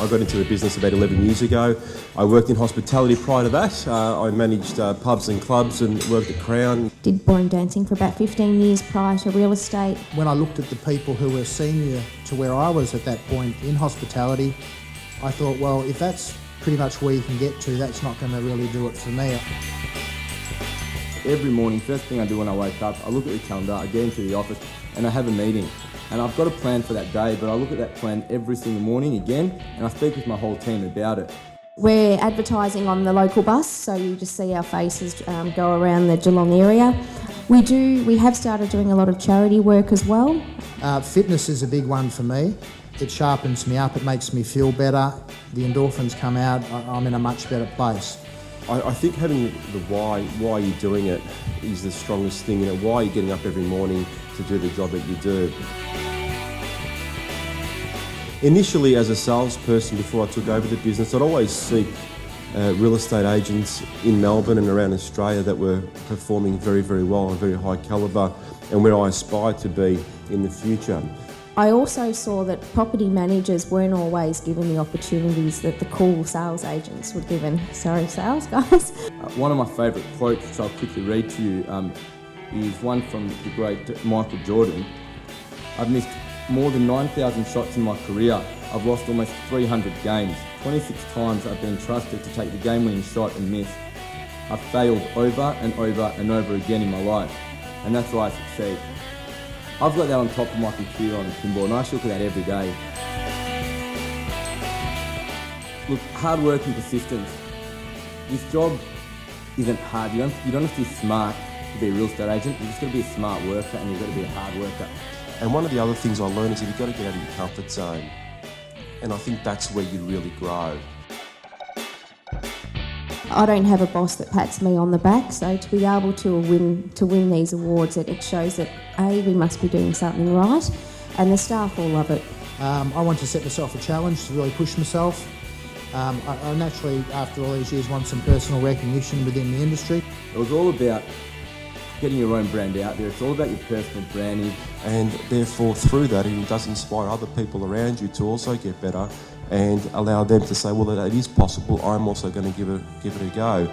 I got into the business about 11 years ago. I worked in hospitality prior to that. I managed pubs and clubs and worked at Crown. Did ballroom dancing for about 15 years prior to real estate. When I looked at the people who were senior to where I was at that point in hospitality, I thought, well, if that's pretty much where you can get to, that's not going to really do it for me. Every morning, first thing I do when I wake up, I look at the calendar, I get into the office and I have a meeting. And I've got a plan for that day, but I look at that plan every single morning again and I speak with my whole team about it. We're advertising on the local bus, so you just see our faces go around the Geelong area. We have started doing a lot of charity work as well. Fitness is a big one for me. It sharpens me up, it makes me feel better. The endorphins come out, I'm in a much better place. I think having the why you're doing it is the strongest thing. Why you're getting up every morning to do the job that you do. Initially, as a salesperson, before I took over the business, I'd always seek real estate agents in Melbourne and around Australia that were performing very, very well and very high calibre, and where I aspired to be in the future. I also saw that property managers weren't always given the opportunities that the cool sales agents were given. Sorry, sales guys. One of my favourite quotes, which I'll quickly read to you, is one from the great Michael Jordan. I've missed more than 9,000 shots in my career. I've lost almost 300 games. 26 times I've been trusted to take the game-winning shot and miss. I've failed over and over and over again in my life, and that's why I succeed. I've got that on top of my computer on the pinboard, and I actually look at that every day. Look, hard work and persistence. This job isn't hard. You don't have to be smart to be a real estate agent. You've just got to be a smart worker and you've got to be a hard worker. And one of the other things I learned is that you've got to get out of your comfort zone. And I think that's where you really grow. I don't have a boss that pats me on the back, so to be able to win these awards, it shows that we must be doing something right, and the staff all love it. I want to set myself a challenge to really push myself. I naturally, after all these years, want some personal recognition within the industry. It was all about getting your own brand out there. It's all about your personal branding. And therefore, through that, it does inspire other people around you to also get better and allow them to say, well, that it is possible, I'm also going to give it a go.